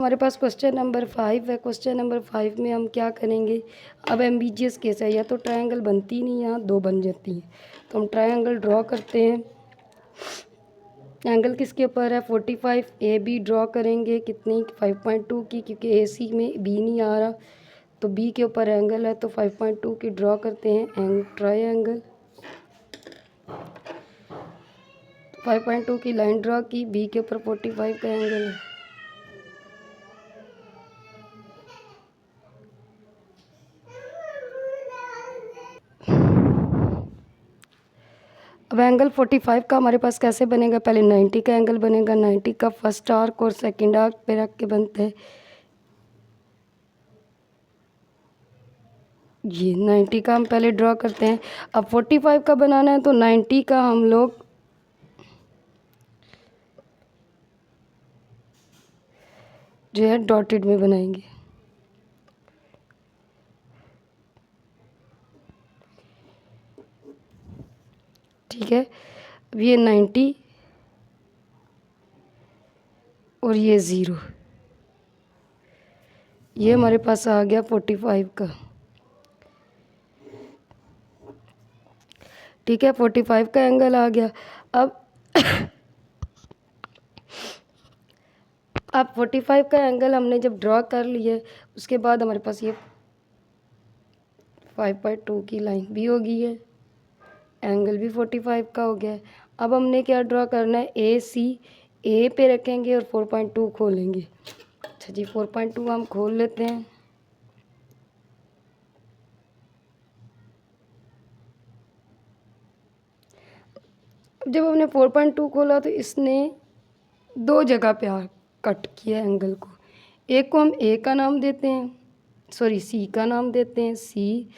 हमारे पास question number 5 है। Question number 5 में हम क्या करेंगे, अब एम्बीजियस केस है, या तो ट्रायंगल बनती नहीं, यहाँ दो बन जाती हैं, तो हम ट्रायंगल ड्रॉ करते हैं। एंगल किसके ऊपर है, 45। ए बी ड्रॉ करेंगे कितनी, 5.2 की, क्योंकि ए सी में बी नहीं आ रहा, तो बी के ऊपर एंगल है, तो 5.2 की ड्रॉ करते हैं ट्रायंगल। 5.2 की लाइन ड्रॉ की, बी के ऊपर 45 का एंगल है। अब एंगल 45 का हमारे पास कैसे बनेगा, पहले 90 का एंगल बनेगा। 90 का फर्स्ट आर्क और सेकंड आर्क पे रख के बनते हैं। ये 90 का हम पहले ड्रॉ करते हैं। अब 45 का बनाना है, तो 90 का हम लोग जो है डॉटेड में बनाएंगे। ठीक है, अब ये 90 और ये 0, ये हमारे पास आ गया 45 का। ठीक है, 45 का एंगल आ गया। अब 45 का एंगल हमने जब ड्रॉ कर लिया, उसके बाद हमारे पास ये 5.2 की लाइन भी हो गई है, एंगल भी 45 का हो गया है। अब हमने क्या ड्रॉ करना है, ए सी, ए पे रखेंगे और 4.2 खोलेंगे। अच्छा जी, 4.2 हम खोल लेते हैं। जब हमने 4.2 खोला तो इसने दो जगह पे कट किया एंगल को। एक को हम ए का नाम देते हैं, सॉरी सी का नाम देते हैं, सी।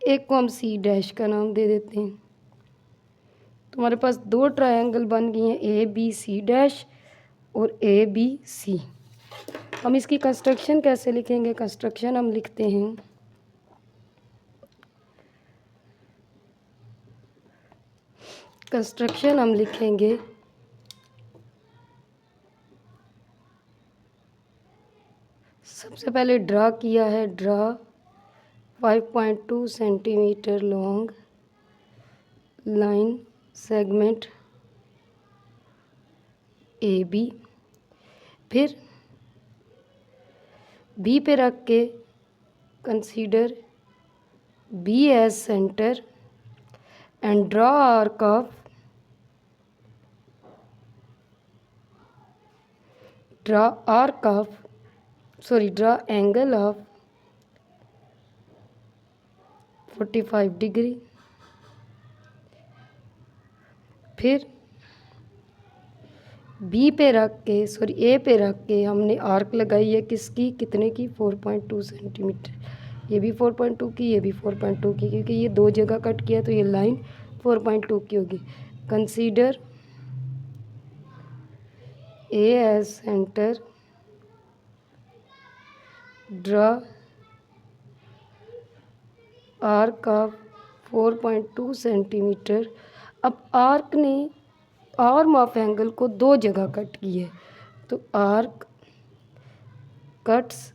एक को हम सी डैश का नाम दे देते हैं। तो हमारे पास दो ट्रायंगल बन गए हैं, ए बी सी डैश और ए बी सी। हम इसकी कंस्ट्रक्शन कैसे लिखेंगे, कंस्ट्रक्शन हम लिखते हैं सबसे पहले ड्रा किया है, draw 5.2 centimetre long line segment A B. फिर बी पे रख के consider B as centre and draw arc of draw angle of 45 degree. फिर बी पे रख के ए पे रख के हमने आर्क लगाई है, किसकी, कितने की, 4.2 सेंटीमीटर। ये भी 4.2 की, ये भी 4.2 की, क्योंकि ये दो जगह कट किया तो ये लाइन 4.2 की होगी। Consider A as centre, draw arc of 4.2 centimetre. अब आर्क ने आर्म ऑफ एंगल को दो जगह कट की है, तो arc cuts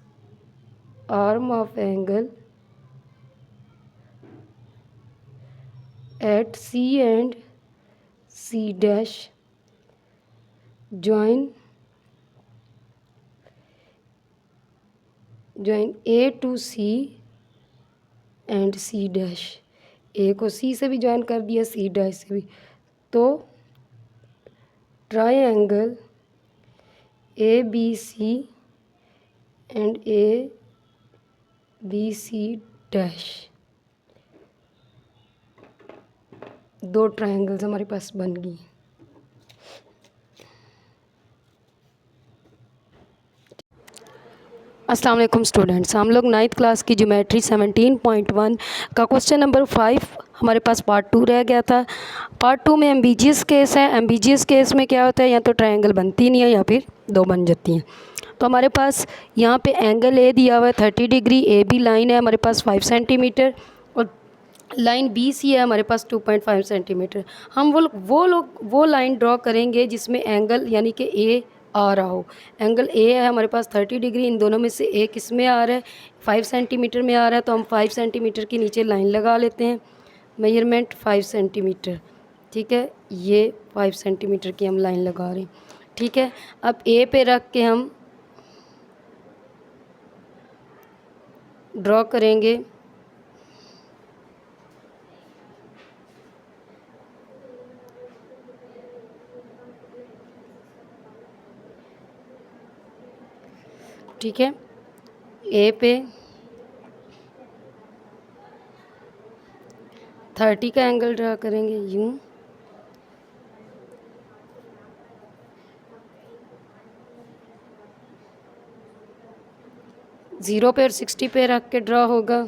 arm of angle at C and C dash, join A to C and C dash. A को C से भी ज्वाइन कर दिया, सी डैश से भी, तो triangle A B C and A B C dash, दो triangles हमारे पास बन गई। अस्सलाम वालेकुम स्टूडेंट्स, हम लोग 9th क्लास की ज्योमेट्री 17.1 का क्वेश्चन नंबर 5 हमारे पास पार्ट 2 रह गया था। पार्ट 2 में एम्बीजियस केस है। एम्बीजियस केस में क्या होता है, या तो ट्रायंगल बनती नहीं है या फिर दो बन जाती हैं। तो हमारे पास यहाँ पे एंगल ए दिया हुआ है 30 डिग्री, ए बी लाइन है हमारे पास 5 सेंटीमीटर और लाइन बी सी है हमारे पास 2.5 सेंटीमीटर। हम वो लाइन ड्रॉ करेंगे जिसमें एंगल यानी कि ए आ रहा हो। एंगल ए है हमारे पास 30 डिग्री, इन दोनों में से एक इसमें आ रहा है, 5 सेंटीमीटर में आ रहा है, तो हम 5 सेंटीमीटर के नीचे लाइन लगा लेते हैं। मेजरमेंट 5 सेंटीमीटर, ठीक है, ये 5 सेंटीमीटर की हम लाइन लगा रहे हैं, ठीक है। अब ए पे रख के हम ड्रॉ करेंगे ठीक है। ए पे 30 का एंगल ड्रा करेंगे यूं, ज़ीरो पे और 60 पे रख के ड्रा होगा,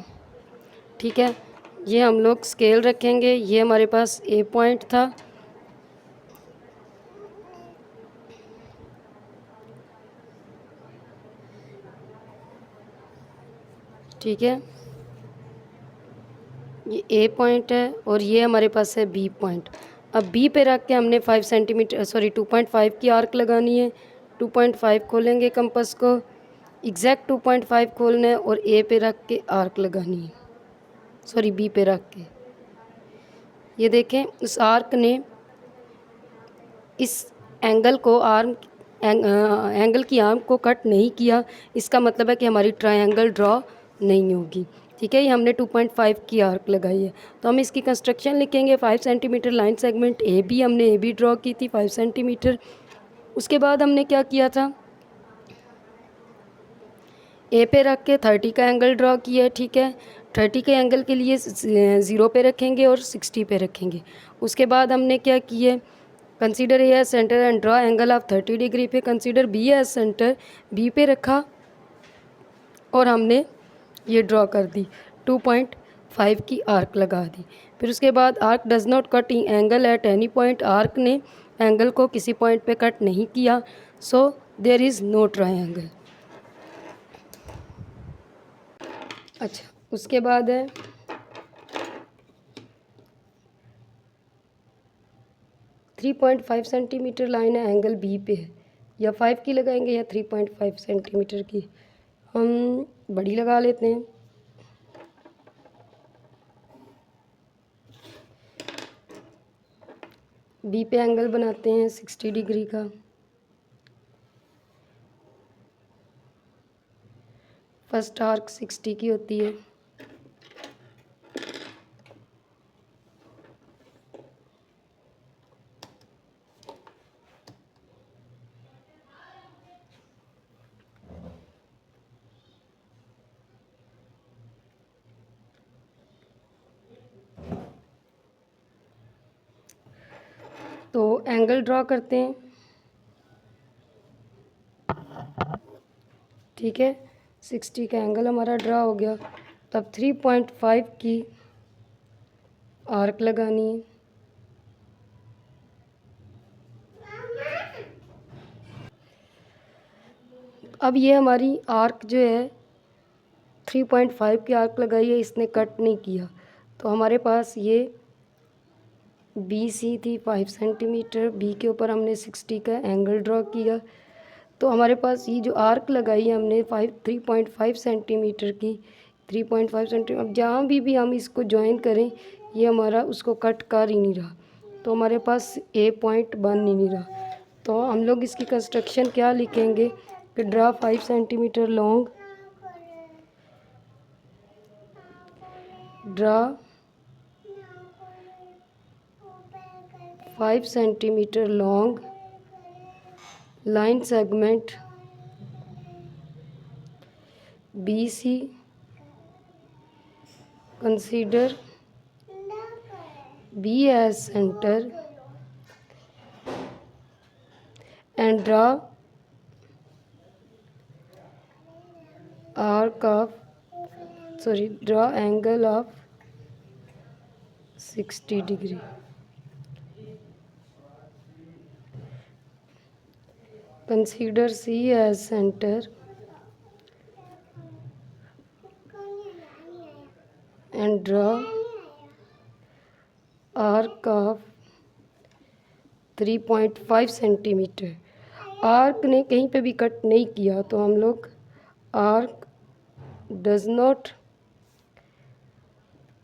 ठीक है। ये हम लोग स्केल रखेंगे, ये हमारे पास ए पॉइंट था, ठीक है, ये ए पॉइंट है और ये हमारे पास है बी पॉइंट। अब बी पे रख के हमने 5 सेंटीमीटर 2.5 की आर्क लगानी है। 2.5 खोलेंगे कंपास को, एग्जैक्ट 2.5 खोलना है और ए पे रख के आर्क लगानी है, बी पे रख के। ये देखें, उस आर्क ने इस एंगल को एंगल की आर्म को कट नहीं किया, इसका मतलब है कि हमारी ट्रायंगल ड्रॉ नहीं होगी, ठीक है। ये हमने 2.5 की आर्क लगाई है, तो हम इसकी कंस्ट्रक्शन लिखेंगे। 5 centimetre line segment A B, हमने ए बी ड्रॉ की थी 5 सेंटीमीटर। उसके बाद हमने क्या किया था, ए पे रख के 30 का एंगल ड्रॉ किया है, ठीक है। 30 के एंगल के लिए 0 पे रखेंगे और 60 पे रखेंगे। उसके बाद हमने क्या किया, consider A as centre and draw angle of 30 degree पे consider B as centre, B पे रखा और हमने ये ड्रॉ कर दी, 2.5 की आर्क लगा दी। फिर उसके बाद arc does not cut angle at any point, arc ने एंगल को किसी पॉइंट पे कट नहीं किया, so there is no triangle. अच्छा, उसके बाद है 3.5 सेंटीमीटर लाइन है, एंगल बी पे है, या 5 की लगाएंगे या 3.5 सेंटीमीटर की, हम बड़ी लगा लेते हैं। बी पे एंगल बनाते हैं 60 डिग्री का। फर्स्ट आर्क 60 की होती है। तो एंगल ड्रॉ करते हैं, ठीक है। 60 का एंगल हमारा ड्रॉ हो गया, तब 3.5 की आर्क लगानी है। अब ये हमारी आर्क जो है 3.5 की आर्क लगाई है, इसने कट नहीं किया, तो हमारे पास ये बी सी थी 5 सेंटीमीटर, बी के ऊपर हमने 60 का एंगल ड्रॉ किया, तो हमारे पास ये जो आर्क लगाई है हमने 3.5 सेंटीमीटर की, 3.5 सेंटीमीटर। अब जहाँ भी हम इसको ज्वाइन करें, ये हमारा उसको कट कर ही नहीं रहा, तो हमारे पास ए पॉइंट बन ही नहीं रहा। तो हम लोग इसकी कंस्ट्रक्शन क्या लिखेंगे कि draw 5 centimetre long, draw 5 centimetre long line segment BC, consider B as center and draw draw angle of 60 degree. Consider C as center and draw arc of 3.5 centimetre. Arc ने कहीं पे भी कट नहीं किया तो हम लोग arc does not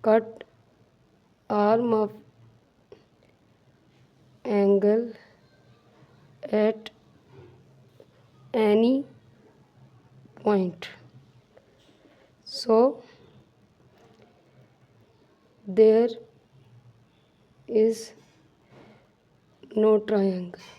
cut arm of angle at any point, so there is no triangle.